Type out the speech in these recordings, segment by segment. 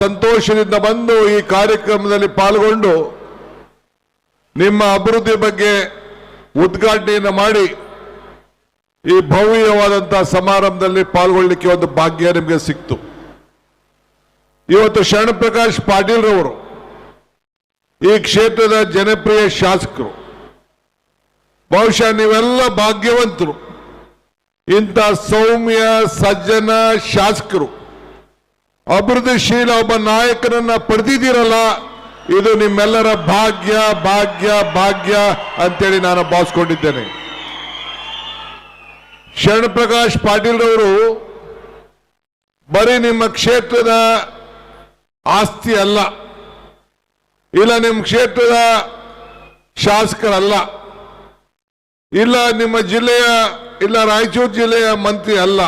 ಸಂತೋಷದಿಂದ ಬಂದು ಈ ಕಾರ್ಯಕ್ರಮದಲ್ಲಿ ಪಾಲ್ಗೊಂಡು ನಿಮ್ಮ ಅಭಿವೃದ್ಧಿ ಬಗ್ಗೆ ಉದ್ಘಾಟನೆಯನ್ನು ಮಾಡಿ ಈ ಭವ್ಯವಾದಂತಹ ಸಮಾರಂಭದಲ್ಲಿ ಪಾಲ್ಗೊಳ್ಳಲಿಕ್ಕೆ ಒಂದು ಭಾಗ್ಯ ನಿಮಗೆ ಸಿಕ್ತು. ಇವತ್ತು ಶರಣಪ್ರಕಾಶ್ ಪಾಟೀಲ್ ರವರು ಈ ಕ್ಷೇತ್ರದ ಜನಪ್ರಿಯ ಶಾಸಕರು. ಬಹುಶಃ ನೀವೆಲ್ಲ ಭಾಗ್ಯವಂತರು. ಇಂಥ ಸೌಮ್ಯ ಸಜ್ಜನ ಶಾಸಕರು, ಅಭಿವೃದ್ಧಿಶೀಲ ಒಬ್ಬ ನಾಯಕನನ್ನ ಪಡೆದಿದ್ದೀರಲ್ಲ, ಇದು ನಿಮ್ಮೆಲ್ಲರ ಭಾಗ್ಯ ಭಾಗ್ಯ ಭಾಗ್ಯ ಅಂತೇಳಿ ನಾನು ಭಾವಿಸ್ಕೊಂಡಿದ್ದೇನೆ. ಶರಣಪ್ರಕಾಶ್ ಪಾಟೀಲ್ ರವರು ಬರೀ ನಿಮ್ಮ ಕ್ಷೇತ್ರದ ಆಸ್ತಿ ಅಲ್ಲ, ಇಲ್ಲ ನಿಮ್ಮ ಕ್ಷೇತ್ರದ ಶಾಸಕರಲ್ಲ, ಇಲ್ಲ ನಿಮ್ಮ ಜಿಲ್ಲೆಯ ಇಲ್ಲ ರಾಯಚೂರು ಜಿಲ್ಲೆಯ ಮಂತ್ರಿ ಅಲ್ಲ,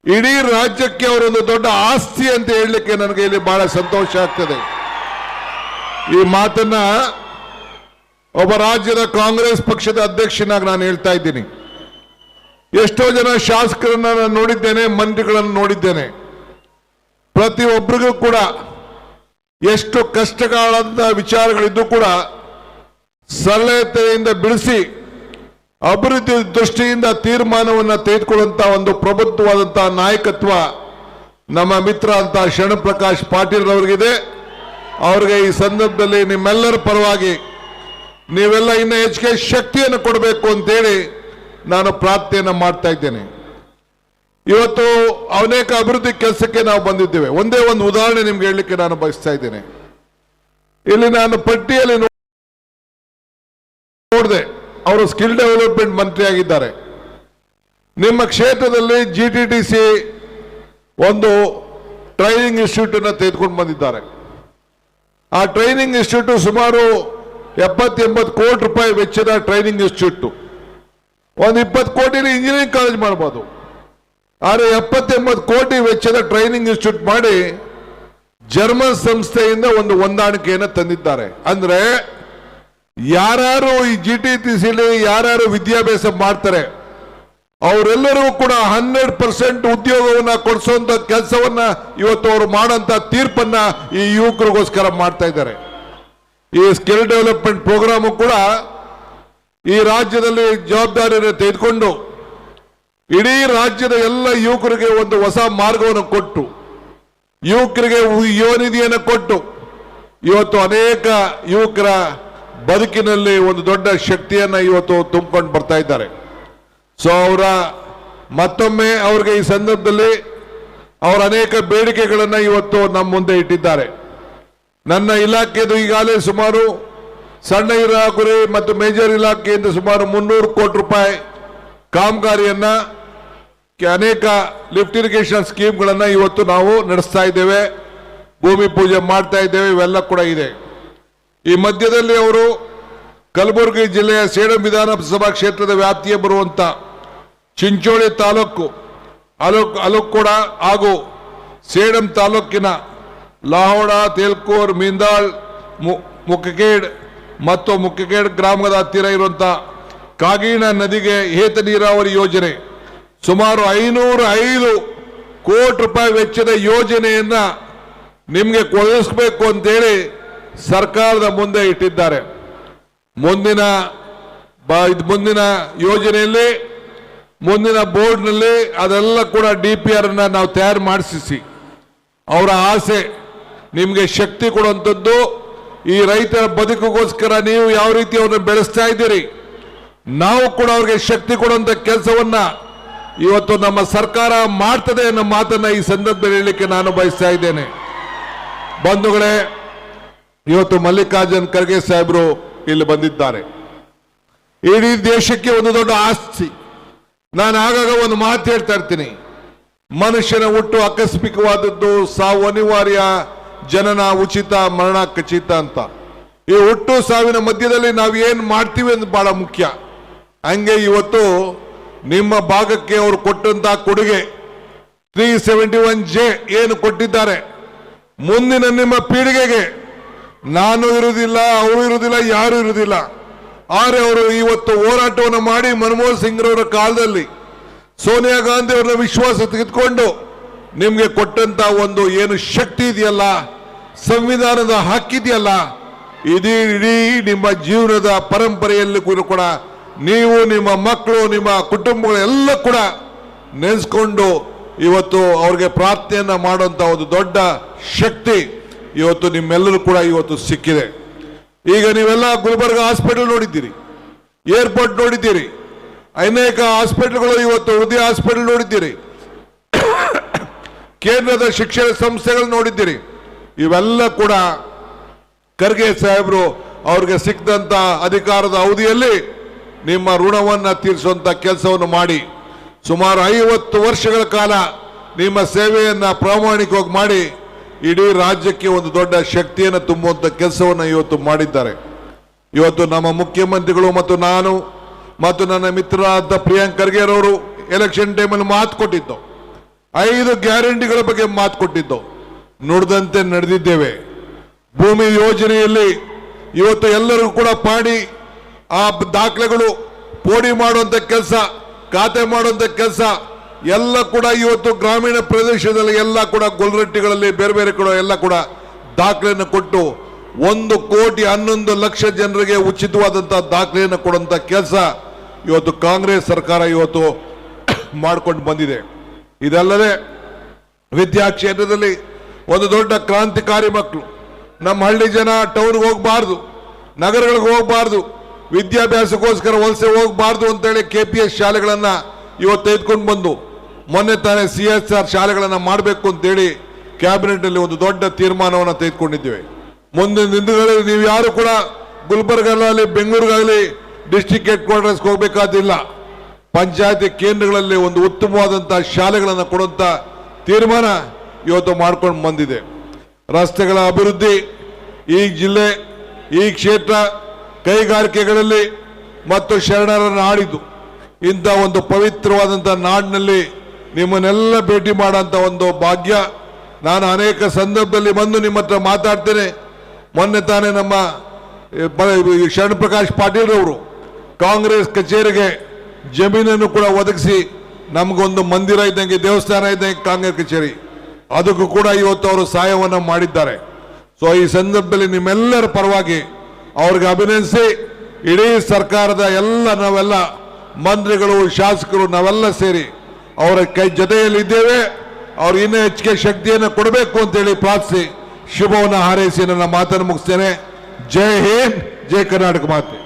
ಇಡೀ ರಾಜ್ಯಕ್ಕೆ ಅವರೊಂದು ದೊಡ್ಡ ಆಸ್ತಿ ಅಂತ ಹೇಳಲಿಕ್ಕೆ ನನಗೆ ಇಲ್ಲಿ ಬಹಳ ಸಂತೋಷ ಆಗ್ತದೆ. ಈ ಮಾತನ್ನ ಒಬ್ಬ ರಾಜ್ಯದ ಕಾಂಗ್ರೆಸ್ ಪಕ್ಷದ ಅಧ್ಯಕ್ಷನಾಗಿ ನಾನು ಹೇಳ್ತಾ ಇದ್ದೀನಿ. ಎಷ್ಟೋ ಜನ ಶಾಸಕರನ್ನ ನಾನು ನೋಡಿದ್ದೇನೆ, ಮಂತ್ರಿಗಳನ್ನು ನೋಡಿದ್ದೇನೆ. ಪ್ರತಿಯೊಬ್ಬರಿಗೂ ಕೂಡ ಎಷ್ಟು ಕಷ್ಟಗಳಾದ ವಿಚಾರಗಳಿದ್ದು ಕೂಡ ಸರಳತೆಯಿಂದ ಬಿಡಿಸಿ ಅಭಿವೃದ್ಧಿ ದೃಷ್ಟಿಯಿಂದ ತೀರ್ಮಾನವನ್ನು ತೆಗೆದುಕೊಳ್ಳುವಂತಹ ಒಂದು ಪ್ರಬುದ್ಧವಾದಂತಹ ನಾಯಕತ್ವ ನಮ್ಮ ಮಿತ್ರ ಅಂತ ಶರಣಪ್ರಕಾಶ್ ಪಾಟೀಲ್ ಅವರಿಗಿದೆ. ಅವರಿಗೆ ಈ ಸಂದರ್ಭದಲ್ಲಿ ನಿಮ್ಮೆಲ್ಲರ ಪರವಾಗಿ ನೀವೆಲ್ಲ ಇನ್ನು ಹೆಚ್ಚಿಗೆ ಶಕ್ತಿಯನ್ನು ಕೊಡಬೇಕು ಅಂತೇಳಿ ನಾನು ಪ್ರಾರ್ಥನೆಯನ್ನು ಮಾಡ್ತಾ ಇದ್ದೇನೆ. ಇವತ್ತು ಅನೇಕ ಅಭಿವೃದ್ಧಿ ಕೆಲಸಕ್ಕೆ ನಾವು ಬಂದಿದ್ದೇವೆ. ಒಂದೇ ಒಂದು ಉದಾಹರಣೆ ನಿಮ್ಗೆ ಹೇಳಲಿಕ್ಕೆ ನಾನು ಬಯಸ್ತಾ ಇದ್ದೇನೆ. ಇಲ್ಲಿ ನಾನು ಪಟ್ಟಿಯಲ್ಲಿ ನೋಡಿದೆ, ಅವರು ಸ್ಕಿಲ್ ಡೆವಲಪ್ಮೆಂಟ್ ಮಂತ್ರಿ ಆಗಿದ್ದಾರೆ. ನಿಮ್ಮ ಕ್ಷೇತ್ರದಲ್ಲಿ GTTC ಒಂದು ಟ್ರೈನಿಂಗ್ ಇನ್ಸ್ಟಿಟ್ಯೂಟ್ ಅನ್ನು ತೆಗೆದುಕೊಂಡು ಬಂದಿದ್ದಾರೆ. ಆ ಟ್ರೈನಿಂಗ್ ಇನ್ಸ್ಟಿಟ್ಯೂಟ್ ಸುಮಾರು 70-80 ಕೋಟಿ ರೂಪಾಯಿ ವೆಚ್ಚದ ಟ್ರೈನಿಂಗ್ ಇನ್ಸ್ಟಿಟ್ಯೂಟ್. ಒಂದು 20 ಕೋಟಿಲಿ ಇಂಜಿನಿಯರಿಂಗ್ ಕಾಲೇಜ್ ಮಾಡಬಹುದು. ಆದರೆ 70-80 ಕೋಟಿ ವೆಚ್ಚದ ಟ್ರೈನಿಂಗ್ ಇನ್ಸ್ಟಿಟ್ಯೂಟ್ ಮಾಡಿ ಜರ್ಮನ್ ಸಂಸ್ಥೆಯಿಂದ ಒಂದು ಹೊಂದಾಣಿಕೆಯನ್ನು ತಂದಿದ್ದಾರೆ. ಅಂದ್ರೆ ಯಾರು ಈ GTTC ಯಾರು ವಿದ್ಯಾಭ್ಯಾಸ ಮಾಡ್ತಾರೆ ಅವರೆಲ್ಲರೂ ಕೂಡ 100% ಉದ್ಯೋಗವನ್ನ ಕೊಡಿಸುವಂತ ಕೆಲಸವನ್ನ ಇವತ್ತು ಅವರು ಮಾಡಂತ ತೀರ್ಪನ್ನ ಈ ಯುವಕರಿಗೋಸ್ಕರ ಮಾಡ್ತಾ ಇದ್ದಾರೆ. ಈ ಸ್ಕಿಲ್ ಡೆವಲಪ್ಮೆಂಟ್ ಪ್ರೋಗ್ರಾಮ್ ಕೂಡ ಈ ರಾಜ್ಯದಲ್ಲಿ ಜವಾಬ್ದಾರಿಯನ್ನು ತೆಗೆದುಕೊಂಡು ಇಡೀ ರಾಜ್ಯದ ಎಲ್ಲ ಯುವಕರಿಗೆ ಒಂದು ಹೊಸ ಮಾರ್ಗವನ್ನು ಕೊಟ್ಟು, ಯುವಕರಿಗೆ ಯುವ ನಿಧಿಯನ್ನು ಕೊಟ್ಟು ಇವತ್ತು ಅನೇಕ ಯುವಕರ ಬದುಕಿನಲ್ಲಿ ಒಂದು ದೊಡ್ಡ ಶಕ್ತಿಯನ್ನ ಇವತ್ತು ತುಂಬಿಕೊಂಡು ಬರ್ತಾ ಇದ್ದಾರೆ. ಸೊ ಅವರ ಮತ್ತೊಮ್ಮೆ ಅವ್ರಿಗೆ ಈ ಸಂದರ್ಭದಲ್ಲಿ ಅವರ ಅನೇಕ ಬೇಡಿಕೆಗಳನ್ನ ಇವತ್ತು ನಮ್ಮ ಮುಂದೆ ಇಟ್ಟಿದ್ದಾರೆ. ನನ್ನ ಇಲಾಖೆದು ಈಗಾಗಲೇ ಸುಮಾರು ಸಣ್ಣ ಇಲಾಖೆ ಮತ್ತು ಮೇಜರ್ ಇಲಾಖೆಯಿಂದ ಸುಮಾರು 300 ಕೋಟಿ ರೂಪಾಯಿ ಕಾಮಗಾರಿಯನ್ನ ಅನೇಕ ಲಿಫ್ಟ್ ಇರಿಗೇಷನ್ ಸ್ಕೀಮ್ಗಳನ್ನ ಇವತ್ತು ನಾವು ನಡೆಸ್ತಾ ಇದ್ದೇವೆ, ಭೂಮಿ ಪೂಜೆ ಮಾಡ್ತಾ ಇದ್ದೇವೆ. ಇವೆಲ್ಲ ಕೂಡ ಇದೆ. ಈ ಮಧ್ಯದಲ್ಲಿ ಅವರು ಕಲಬುರಗಿ ಜಿಲ್ಲೆಯ ಸೇಡಂ ವಿಧಾನಸಭಾ ಕ್ಷೇತ್ರದ ವ್ಯಾಪ್ತಿಗೆ ಬರುವಂತ ಚಿಂಚೋಳಿ ತಾಲೂಕು ಅಲುಕೋಡ ಹಾಗೂ ಸೇಡಂ ತಾಲೂಕಿನ ಲಾಹೋಡ, ತೇಲ್ಕೂರ್, ಮೀಂದಾಳ್, ಮುಕ್ಕಗೇಡ್ ಮತ್ತು ಮುಕ್ಕಗೇಡ್ ಗ್ರಾಮದ ಹತ್ತಿರ ಇರುವಂತಹ ಕಾಗಿಣ ನದಿಗೆ ಏತ ನೀರಾವರಿ ಯೋಜನೆ ಸುಮಾರು 505 ಕೋಟಿ ರೂಪಾಯಿ ವೆಚ್ಚದ ಯೋಜನೆಯನ್ನ ನಿಮಗೆ ಕೊಡಿಸಬೇಕು ಅಂತೇಳಿ ಸರ್ಕಾರದ ಮುಂದೆ ಇಟ್ಟಿದ್ದಾರೆ. ಮುಂದಿನ ಯೋಜನೆಯಲ್ಲಿ ಮುಂದಿನ ಬೋರ್ಡ್ನಲ್ಲಿ ಅದೆಲ್ಲ ಕೂಡ DPR ಅನ್ನ ನಾವು ತಯಾರು ಮಾಡಿಸಿ ಅವರ ಆಸೆ ನಿಮಗೆ ಶಕ್ತಿ ಕೊಡುವಂಥದ್ದು. ಈ ರೈತರ ಬದುಕಿಗೋಸ್ಕರ ನೀವು ಯಾವ ರೀತಿ ಅವ್ರನ್ನ ಬೆಳೆಸ್ತಾ ಇದ್ದೀರಿ, ನಾವು ಕೂಡ ಅವ್ರಿಗೆ ಶಕ್ತಿ ಕೊಡುವಂತ ಕೆಲಸವನ್ನ ಇವತ್ತು ನಮ್ಮ ಸರ್ಕಾರ ಮಾಡ್ತದೆ ಅನ್ನೋ ಮಾತನ್ನ ಈ ಸಂದರ್ಭದಲ್ಲಿ ಹೇಳಲಿಕ್ಕೆ ನಾನು ಬಯಸ್ತಾ ಇದ್ದೇನೆ. ಬಂಧುಗಳೇ, ಇವತ್ತು ಮಲ್ಲಿಕಾರ್ಜುನ್ ಖರ್ಗೆ ಸಾಹೇಬರು ಇಲ್ಲಿ ಬಂದಿದ್ದಾರೆ. ಇಡೀ ದೇಶಕ್ಕೆ ಒಂದು ದೊಡ್ಡ ಆಸ್ತಿ. ನಾನು ಆಗಾಗ ಒಂದು ಮಾತು ಹೇಳ್ತಾ ಇರ್ತೀನಿ, ಮನುಷ್ಯನ ಹುಟ್ಟು ಆಕಸ್ಮಿಕವಾದದ್ದು, ಸಾವು ಅನಿವಾರ್ಯ, ಜನನ ಉಚಿತ, ಮರಣ ಖಚಿತ ಅಂತ. ಈ ಹುಟ್ಟು ಸಾವಿನ ಮಧ್ಯದಲ್ಲಿ ನಾವು ಏನು ಮಾಡ್ತೀವಿ ಅಂತ ಬಹಳ ಮುಖ್ಯ. ಹಂಗೆ ಇವತ್ತು ನಿಮ್ಮ ಭಾಗಕ್ಕೆ ಅವರು ಕೊಟ್ಟಂತಹ ಕೊಡುಗೆ 371J ಏನು ಕೊಟ್ಟಿದ್ದಾರೆ, ಮುಂದಿನ ನಿಮ್ಮ ಪೀಳಿಗೆಗೆ ನಾನು ಇರುವುದಿಲ್ಲ, ಅವರು ಇರುವುದಿಲ್ಲ, ಯಾರು ಇರುವುದಿಲ್ಲ. ಆದರೆ ಅವರು ಇವತ್ತು ಹೋರಾಟವನ್ನು ಮಾಡಿ ಮನಮೋಹನ್ ಸಿಂಗ್ ರವರ ಕಾಲದಲ್ಲಿ ಸೋನಿಯಾ ಗಾಂಧಿ ಅವರ ವಿಶ್ವಾಸ ತೆಗೆದುಕೊಂಡು ನಿಮಗೆ ಕೊಟ್ಟಂತ ಒಂದು ಏನು ಶಕ್ತಿ ಇದೆಯಲ್ಲ, ಸಂವಿಧಾನದ ಹಕ್ಕಿದೆಯಲ್ಲ, ಇಡೀ ನಿಮ್ಮ ಜೀವನದ ಪರಂಪರೆಯಲ್ಲಿ ಕೂಡ ನೀವು, ನಿಮ್ಮ ಮಕ್ಕಳು, ನಿಮ್ಮ ಕುಟುಂಬಗಳೆಲ್ಲ ಕೂಡ ನೆನೆಸ್ಕೊಂಡು ಇವತ್ತು ಅವ್ರಿಗೆ ಪ್ರಾರ್ಥನೆಯನ್ನ ಮಾಡುವಂತ ಒಂದು ದೊಡ್ಡ ಶಕ್ತಿ ಇವತ್ತು ನಿಮ್ಮೆಲ್ಲರೂ ಕೂಡ ಇವತ್ತು ಸಿಕ್ಕಿದೆ. ಈಗ ನೀವೆಲ್ಲ ಗುಲ್ಬರ್ಗ ಹಾಸ್ಪಿಟಲ್ ನೋಡಿದ್ದೀರಿ, ಏರ್ಪೋರ್ಟ್ ನೋಡಿದ್ದೀರಿ, ಅನೇಕ ಹಾಸ್ಪಿಟಲ್ಗಳು ಇವತ್ತು ಹೃದಯ ಹಾಸ್ಪಿಟಲ್ ನೋಡಿದ್ದೀರಿ, ಕೇಂದ್ರದ ಶಿಕ್ಷಣ ಸಂಸ್ಥೆಗಳು ನೋಡಿದ್ದೀರಿ. ಇವೆಲ್ಲ ಕೂಡ ಖರ್ಗೆ ಸಾಹೇಬರು ಅವ್ರಿಗೆ ಸಿಕ್ಕದಂತ ಅಧಿಕಾರದ ಅವಧಿಯಲ್ಲಿ ನಿಮ್ಮ ಋಣವನ್ನ ತೀರಿಸುವಂತ ಕೆಲಸವನ್ನು ಮಾಡಿ ಸುಮಾರು 50 ವರ್ಷಗಳ ಕಾಲ ನಿಮ್ಮ ಸೇವೆಯನ್ನ ಪ್ರಾಮಾಣಿಕವಾಗಿ ಮಾಡಿ ಇಡೀ ರಾಜ್ಯಕ್ಕೆ ಒಂದು ದೊಡ್ಡ ಶಕ್ತಿಯನ್ನು ತುಂಬುವಂತ ಕೆಲಸವನ್ನು ಇವತ್ತು ಮಾಡಿದ್ದಾರೆ. ಇವತ್ತು ನಮ್ಮ ಮುಖ್ಯಮಂತ್ರಿಗಳು ಮತ್ತು ನಾನು ಮತ್ತು ನನ್ನ ಮಿತ್ರರಾದ ಪ್ರಿಯಾಂಕ್ ಖರ್ಗೆರವರು ಎಲೆಕ್ಷನ್ ಟೈಮಲ್ಲಿ ಮಾತು ಕೊಟ್ಟಿದ್ದು, 5 ಗ್ಯಾರಂಟಿಗಳ ಬಗ್ಗೆ ಮಾತು ಕೊಟ್ಟಿದ್ದು, ನುಡಿದಂತೆ ನಡೆದಿದ್ದೇವೆ. ಭೂಮಿ ಯೋಜನೆಯಲ್ಲಿ ಇವತ್ತು ಎಲ್ಲರೂ ಕೂಡ ಪಾಡಿ ಆ ದಾಖಲೆಗಳು ಪೋಡಿ ಮಾಡುವಂತ ಕೆಲಸ, ಖಾತೆ ಮಾಡುವಂತ ಕೆಲಸ ಎಲ್ಲ ಕೂಡ ಇವತ್ತು ಗ್ರಾಮೀಣ ಪ್ರದೇಶದಲ್ಲಿ ಎಲ್ಲ ಕೂಡ ಗೊಲ್ರಟ್ಟಿಗಳಲ್ಲಿ ಬೇರೆ ಬೇರೆ ಕೂಡ ಎಲ್ಲ ಕೂಡ ದಾಖಲೆಯನ್ನು ಕೊಟ್ಟು 1,11,00,000 ಜನರಿಗೆ ಉಚಿತವಾದಂತಹ ದಾಖಲೆಯನ್ನು ಕೊಡುವಂತ ಕೆಲಸ ಇವತ್ತು ಕಾಂಗ್ರೆಸ್ ಸರ್ಕಾರ ಇವತ್ತು ಮಾಡಿಕೊಂಡು ಬಂದಿದೆ. ಇದಲ್ಲದೆ ವಿದ್ಯಾ ಕ್ಷೇತ್ರದಲ್ಲಿ ಒಂದು ದೊಡ್ಡ ಕ್ರಾಂತಿಕಾರಿ ಮಕ್ಕಳು, ನಮ್ಮ ಹಳ್ಳಿ ಜನ ಟೌನ್ಗೆ ಹೋಗಬಾರ್ದು, ನಗರಗಳಿಗೆ ಹೋಗಬಾರ್ದು, ವಿದ್ಯಾಭ್ಯಾಸಕ್ಕೋಸ್ಕರ ವಲಸೆ ಹೋಗಬಾರ್ದು ಅಂತೇಳಿ KPS ಶಾಲೆಗಳನ್ನ ಇವತ್ತು ತೆಗೆದುಕೊಂಡು ಬಂದು ಮೊನ್ನೆ ತಾನೇ CSR ಶಾಲೆಗಳನ್ನ ಮಾಡಬೇಕು ಅಂತೇಳಿ ಕ್ಯಾಬಿನೆಟ್ ಅಲ್ಲಿ ಒಂದು ದೊಡ್ಡ ತೀರ್ಮಾನವನ್ನು ತೆಗೆದುಕೊಂಡಿದ್ದೇವೆ. ಮುಂದಿನ ದಿನಗಳಲ್ಲಿ ನೀವು ಯಾರು ಕೂಡ ಗುಲ್ಬರ್ಗಲ್ಲಿ, ಬೆಂಗಳೂರಿಗಾಗಲಿ ಡಿಸ್ಟ್ರಿಕ್ಟ್ ಹೆಡ್ ಕ್ವಾರ್ಟರ್ಸ್ಗೆ ಹೋಗಬೇಕಾದಿಲ್ಲ. ಪಂಚಾಯತಿ ಕೇಂದ್ರಗಳಲ್ಲಿ ಒಂದು ಉತ್ತಮವಾದಂತಹ ಶಾಲೆಗಳನ್ನು ಕೊಡುವಂತ ತೀರ್ಮಾನ ಇವತ್ತು ಮಾಡ್ಕೊಂಡು ಬಂದಿದೆ. ರಸ್ತೆಗಳ ಅಭಿವೃದ್ಧಿ, ಈ ಜಿಲ್ಲೆ, ಈ ಕ್ಷೇತ್ರ, ಕೈಗಾರಿಕೆಗಳಲ್ಲಿ ಮತ್ತು ಶರಣರ ನಾಡಿದ್ದು, ಇಂಥ ಒಂದು ಪವಿತ್ರವಾದಂತಹ ನಾಡಿನಲ್ಲಿ ನಿಮ್ಮನ್ನೆಲ್ಲ ಭೇಟಿ ಮಾಡುವಂತ ಒಂದು ಭಾಗ್ಯ ನಾನು ಅನೇಕ ಸಂದರ್ಭದಲ್ಲಿ ಬಂದು ನಿಮ್ಮ ಹತ್ರ ಮಾತಾಡ್ತೇನೆ. ಮೊನ್ನೆ ತಾನೇ ನಮ್ಮ ಶರಣ್ ಪ್ರಕಾಶ್ ಪಾಟೀಲ್ ಅವರು ಕಾಂಗ್ರೆಸ್ ಕಚೇರಿಗೆ ಜಮೀನನ್ನು ಕೂಡ ಒದಗಿಸಿ ನಮಗೊಂದು ಮಂದಿರ ಇದ್ದಂಗೆ, ದೇವಸ್ಥಾನ ಇದ್ದಂಗೆ ಕಾಂಗ್ರೆಸ್ ಕಚೇರಿ, ಅದಕ್ಕೂ ಕೂಡ ಇವತ್ತು ಅವರು ಸಹಾಯವನ್ನು ಮಾಡಿದ್ದಾರೆ. ಸೊ ಈ ಸಂದರ್ಭದಲ್ಲಿ ನಿಮ್ಮೆಲ್ಲರ ಪರವಾಗಿ ಅವ್ರಿಗೆ ಅಭಿನಂದಿಸಿ, ಇಡೀ ಸರ್ಕಾರದ ನಾವೆಲ್ಲ ಮಂತ್ರಿಗಳು, ಶಾಸಕರು ನಾವೆಲ್ಲ ಸೇರಿ ಅವರ ಜೊತೆಯಲ್ಲಿ ಇದ್ದೇವೆ. ಅವ್ರು ಇನ್ನೂ ಹೆಚ್ಚಿಗೆ ಶಕ್ತಿಯನ್ನು ಕೊಡಬೇಕು ಅಂತೇಳಿ ಪ್ರಾರ್ಥಿಸಿ ಶುಭವನ್ನು ಹಾರೈಸಿ ನನ್ನ ಮಾತನ್ನು ಮುಗಿಸ್ತೇನೆ. ಜೈ ಹಿಂದ್, ಜೈ ಕರ್ನಾಟಕ ಮಾತೆ.